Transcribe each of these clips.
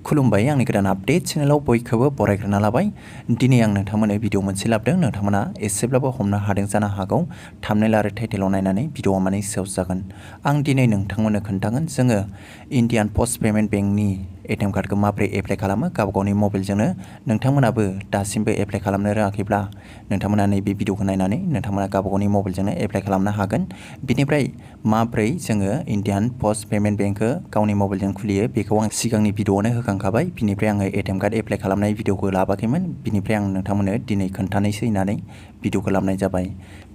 खुलुमबाय आंनि गोदान आपडेट चेनेलाव बयखौबो बरायग्रोना लाबाय। दिनै आं नोंथांमोननो भिडिअ मोनसे लाबोदों। नोंथांमोना एसेब्लाबो हमनो हादों जानो हागौ थाम्बनेल आरो टाइटेलाव नायनानै भिडिअआ माने सेव जागोन। आं दिनै नोंथांमोननो खोन्थागोन जोङो इन्डियान पस्ट पेमेन्ट बेंकनि एटिएम कार्डखौ माबोरै एप्लाइ खालामो गाव गावनि मबाइलजोंनो। नोंथांमोनाबो दासिमबो एप्लाइ खालामनो रोङाखैब्ला नोंथांमोना नैबे भिडिअखौ नायनानै नोंथांमोना गाव गावनि मबाइलजोंनो एप्लाइ खालामनो हागोन। बिनिफ्राय माबोरै जोङो इन्डियान पस्ट पेमेन्ट बेंकखौ गावनि मबाइलजों खुलियो बेखौ आं सिगांनि भिडिअआवनो होखांखाबाय। बिनिफ्राय आङो एटिएम कार्ड एप्लाइ खालामनाय भिडिअखौ लाबाखैमोन। बिनिफ्राय आं नोंथांमोननो दिनै खोन्थानोसै होननानै भिडिअखौ लाबोनाय जाबाय।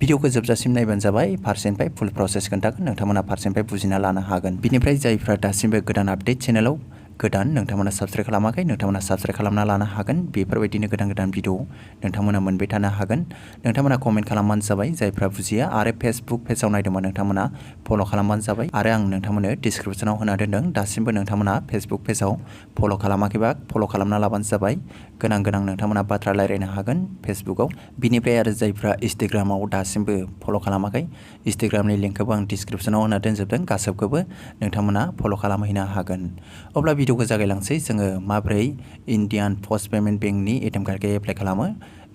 भिडिअखौ जोबजासिम नायबानो जाबाय। फारसेनिफ्राय फुल प्रसेस खोन्थागोन, नोंथांमोना फारसेनिफ्राय बुजिना लानो हागोन। बिनिफ्राय जायफ्रा दासिमबो गोदान आपडेट चेनेलाव गोदान नोंथांमोना साबस्क्राइब खालामाखै, नोंथांमोना साबस्क्राइब खालामना लानो हागोन। बेफोरबायदिनो गोदान भिडिअ नोंथांमोना मोनबाय थानो हागोन। नोंथांमोना कमेन्ट खालामबानो जाबाय जायफ्रा बुजिया, आरो फेसबुक पेजाव नायदोंबा नोंथांमोना फल' खालामबानो जाबाय। आरो आं नोंथांमोननो डिसक्रिपसनाव होना दोन्दों। दासिमबो नोंथांमोना फेसबुक पेजाव फल' खालामाखैबा फल' खालामना लाबानो जाबाय। गोनां नोंथांमोना बाथ्रा रायज्लायनो हागोन फेसबुकआव। बिनिफ्राय आरो जायफ्रा इन्स्टाग्रामाव दासिमबो फल' खालामाखै, इन्स्टाग्रामनि लिंकखौबो आं डिसक्रिपसनाव होना दोनजोबदों। गासैखौबो नोंथांमोना फल' खालामहैनो हागोन। अब्ला भिडिअखौ जागायलांसै। जोङो माबोरै इन्डियान पस्ट पेमेन्ट बेंकनि एटिएम कार्डखौ एप्लाइ खालामो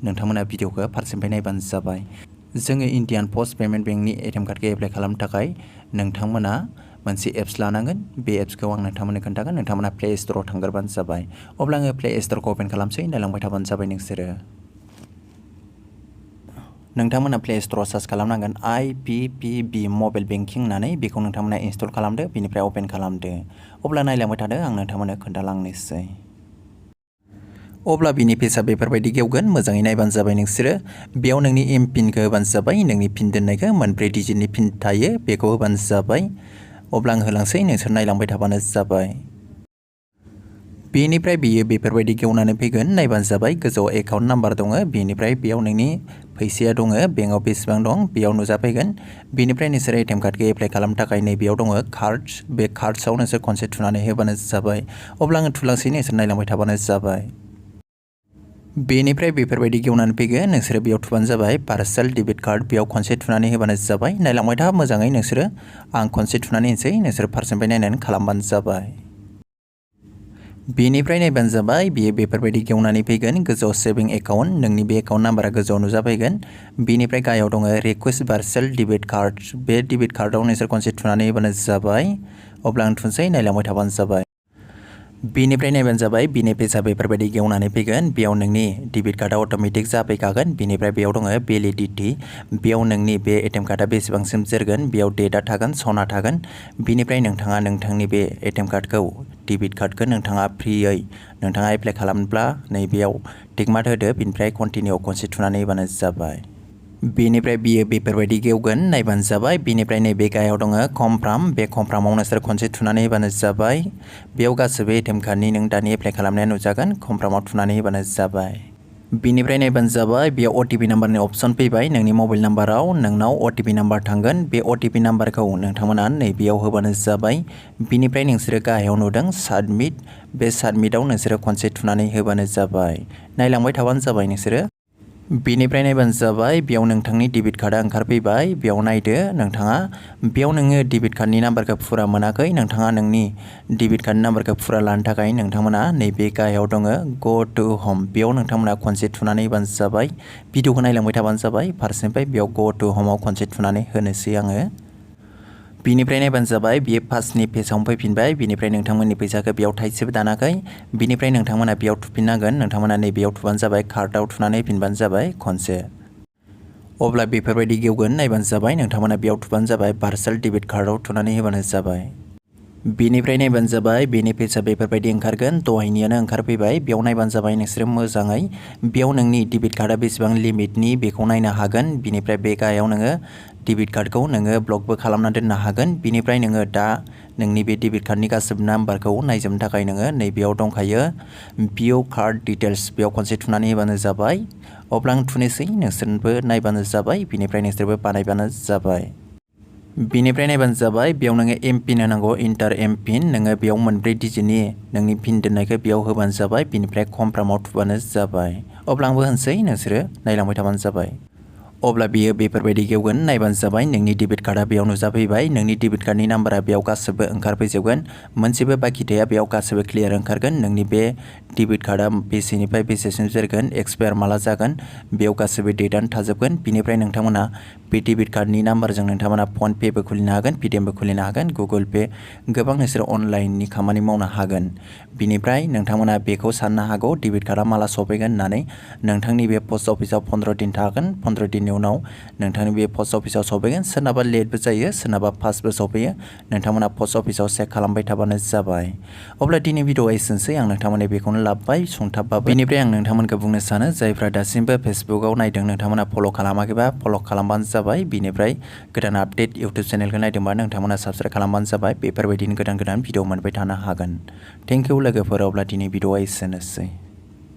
नोंथांमोना भिडिअखौ फारसेनिफ्राय नायबानो जाबाय। जोङो इन्डियान पस्ट पेमेन्ट बेंकनि एटिएम कार्डखौ एप्लाइ खालामनो थाखाय नोंथांमोना मोनसे एप्स लानांगोन। बे एप्सखौ आं नोंथांमोननो खोन्थागोन। नोंथांमोना प्ले स्ट'राव थांग्रोबानो जाबाय। अब्ला आङो प्ले स्ट'रखौ अपेन खालामसै, नायलांबाय थाबानो जाबाय नोंसोरो। नोंथांमोना प्ले स्ट'राव सार्च खालामनांगोन IPPB मबाइल बेंकिं होननानै। बेखौ नोंथांमोना इनस्टल खालामदो, बिनिफ्राय अपेन खालामदो। अब्ला नायलांबाय थादो, आं नोंथांमोननो खोन्थालांनोसै। अब्ला बिनि पेजआ बेफोरबायदि गेवगोन। मोजाङै नायबानो जाबाय नोंसोरो। बेयाव नोंनि पिनखौ होबानो जाबाय। नोंनि पिन दोननायखौ 4 डिजिटनि पिन थायो, बेखौ होबानो जाबाय। अब्ला आं होलांसै, नोंसोर नायलांबाय थाबानो जाबाय। बेनिफ्राय बियो बेफोरबायदि गेवनानै फैगोन। नायबानो जाबाय। गोजौआव एकाउन्ट नाम्बार दङ। बेनिफ्राय बेयाव नोंनि फैसाया दङ, बेंकआव बेसेबां दं बेयाव नुजाफैगोन। बेनिफ्राय नोंसोर एटिएम कार्डखौ एप्लाइ खालामनो थाखाय नैबेयाव दङ कार्ड्स। बे कार्ड्सआव नोंसोर खनसे थुनानै होबानो जाबाय। अब्ला आङो थुलांसै, नोंसोर नायलांबाय थाबानो जाबाय। बेनिफ्राय बेफोरबायदि गेवनानै फैगोन। नोंसोरो बेयाव थुबानो जाबाय पार्सनेल डेबिट कार्ड, बेयाव खनसे थुनानै होबानो जाबाय। नायलांबाय था मोजाङै नोंसोरो। आं खनसे थुनानै होनोसै, नोंसोर फारसेनिफ्राय नायनानै खालामबानो जाबाय। बेनिफ्राय नायबानो जाबाय। बियो बेफोरबायदि गेवनानै फैगोन। गोजौआव सेभिं एकाउन्ट, नोंनि बे एकाउन्ट नाम्बारा गोजौआव नुजाफैगोन। बेनिफ्राय गाहायाव दङ रिक्वेस्ट पार्सनेल डेबिट कार्ड। बे डेबिट कार्डआव नोंसोर खनसे थुनानै होबानो जाबाय। अब्ला आं थुनोसै, नायलांबाय थाबानो जाबाय। बेनिफ्राय नायबानो जाबाय। बिनि पेजआ बेफोरबायदि गेवनानै फैगोन। बेयाव नोंनि डेबिट कार्डआ अट'मेटिक जाफैखागोन। बेनिफ्राय बेयाव दङ भेलिडिटि। बेयाव नोंनि बे एटिएम कार्डआ बेसेबांसिम जोरगोन बेयाव डेटआ थागोन, सना थागोन। बेनिफ्राय नोंथाङा नोंथांनि बे एटिएम कार्डखौ डेबिट कार्डखौ नोंथाङा फ्रियै नोंथाङा एप्लाइ खालामब्ला नैबेयाव टिक मार्क होदो। बेनिफ्राय कन्टिनिउआव खनसे थुनानै होबानो जाबाय। बेनिफ्राय बियो बेफोरबायदि गेवगोन। नायबानो जाबाय। बेनिफ्राय नैबे गाहायाव दङ कनफार्म। बे कनफार्माव नोंसोर खनसे थुनानै होबानो जाबाय। बेयाव गासैबो एटिएम कार्डनि नों दानि एप्लाइ खालामनाया नुजागोन। कनफार्माव थुनानै होबानो जाबाय। बेनिफ्राय नायबानो जाबाय। बेयाव OTP नाम्बारनि अपसन फैबाय। नोंनि मबाइल नाम्बाराव नोंनाव OTP नाम्बार थांगोन। बे OTP नाम्बारखौ नोंथांमोना नैबेयाव होबानो जाबाय। बेनिफ्राय नोंसोरो गाहायाव नुदों साबमिट। बे साबमिटआव नोंसोरो खनसे थुनानै होबानो जाबाय। नायलांबाय थाबानो जाबाय नोंसोरो। बेनिफ्राय नायबानो जाबाय। बेयाव नोंथांनि डेबिट कार्डआ ओंखारफैबाय। बेयाव नायदो नोंथाङा। बेयाव नोङो डेबिट कार्डनि नाम्बारखौ फुरा मोनाखै। नोंथाङा नोंनि डेबिट कार्डनि नाम्बारखौ फुरा लानो थाखाय नोंथांमोना नैबे गाहायाव दङ गो टु हम। बेयाव नोंथांमोना खनसे थुनानै होबानो जाबाय। भिडिअखौ नायलांबाय थाबानो जाबाय। फारसेनिफ्राय बेयाव गो टु हमआव खनसे थुनानै होनोसै आङो। बिनिफ्राय नायबानो जाबाय। बियो फार्स्टनि पेजावनो फैफिनबाय। बिनिफ्राय नोंथांमोननि फैसाखौ बेयाव थाइसेबो दानाखै। बिनिफ्राय नोंथांमोना बेयाव थुफिननांगोन। नोंथांमोना नैबेयाव थुबानो जाबाय। कार्डआव थुनानै होफिनबानो जाबाय खनसे। अब्ला बेफोरबायदि गेवगोन। नायबानो जाबाय। नोंथांमोना बेयाव थुबानो जाबाय। पार्सनेल डेबिट कार्डआव थुनानै होबानो जाबाय। बेनिफ्राय नायबानो जाबाय। बेनि पेजआ बेफोरबायदि ओंखारगोन। दहायनियानो ओंखारफैबाय। बेयाव नायबानो जाबाय नोंसोरो मोजाङै। बेयाव नोंनि डेबिट कार्डआ बेसेबां लिमिटनि बेखौ नायनो हागोन। बिनिफ्राय बे गाहायाव नोङो डेबिट कार्डखौ नोङो ब्लकबो खालामना दोननो हागोन। बिनिफ्राय नोङो दा नोंनि बे डेबिट कार्डनि गासिबो नाम्बारखौ नायजोबनो थाखाय नोङो नैबेयाव दंखायो भिउ कार्ड डिटेल्स। बेयाव खनसे थुनानै होबानो जाबाय। अब्ला आं थुनोसै, नोंसोरबो नायबानो जाबाय। बिनिफ्राय नोंसोरबो बानायबानो जाबाय। बेनिफ्राय नायबानो जाबाय। बेयाव नोङो एमपिन होनांगौ, इन्टार एमपिन। नोङो बेयाव 4 डिजिटनि नोंनि पिन दोननायखौ बेयाव होबानो जाबाय। बिनिफ्राय कनफार्माव थुबानो जाबाय। अब्ला आंबो होनसै, नोंसोरो नायलांबाय थाबानो जाबाय। अब्ला बियो बेफोरबायदि गेवगोन नायबानो जाबाय नोंनि डेबिट कार्डआ बेयाव नुजाफैबाय नोंनि डेबिट कार्डनि नाम्बारा बेयाव गासैबो ओंखारफैजोबगोन मोनसेबो बाखि थाया बेयाव गासैबो क्लियार ओंखारगोन नोंनि बे डेबिट कार्डआ बेसेनिफ्राय बेसेसिम जोरगोन एक्सपायार माला जागोन बेयाव गासैबो डेटआनो थाजोबगोन बिनिफ्राय नोंथांमोना बे डेबिट कार्डनि नाम्बारजों नोंथांमोना फन पेबो खुलिनो हागोन पेटिएमबो खुलिनो हागोन गुगल पे गोबां नोंसोर अनलाइननि खामानि मावनो हागोन बिनिफ्राय नोंथांमोना बेखौ साननो हागौ डेबिट कार्डआ माला सफैगोन होननानै नोंथांनि बे पस्ट अफिसाव 15 दिन थागोन 15 दिननि उनाव नोंथांनि बे पस्ट अफिसाव सफैगोन सोरनाबा लेटबो जायो सोरनाबा फास्टबो सफैयो नोंथांमोना पस्ट अफिसाव चेक खालामबाय थाबानो जाबाय अब्ला दिनै भिडिअआ एसेनोसै आं नोंथांमोननो बेखौनो लाबोबाय सुंथाबबाबो बेनिफ्राय आं नोंथांमोनखौ बुंनो सानो जायफ्रा दासिमबो फेसबुकआव नायदों नोंथांमोना फल' खालामाखैबा फल' खालामबानो जाबाय बिनिफ्राय गोदान आपडेट इउटुब चेनेलखौ नायदोंबा नोंथांमोना साबस्क्राइब खालामबानो जाबाय बेफोरबायदिनो गोदान भिडिअ मोनबाय थानो हागोन थेंक इउ लोगोफोर अब्ला दिनै भिडिअआ एसेनोसै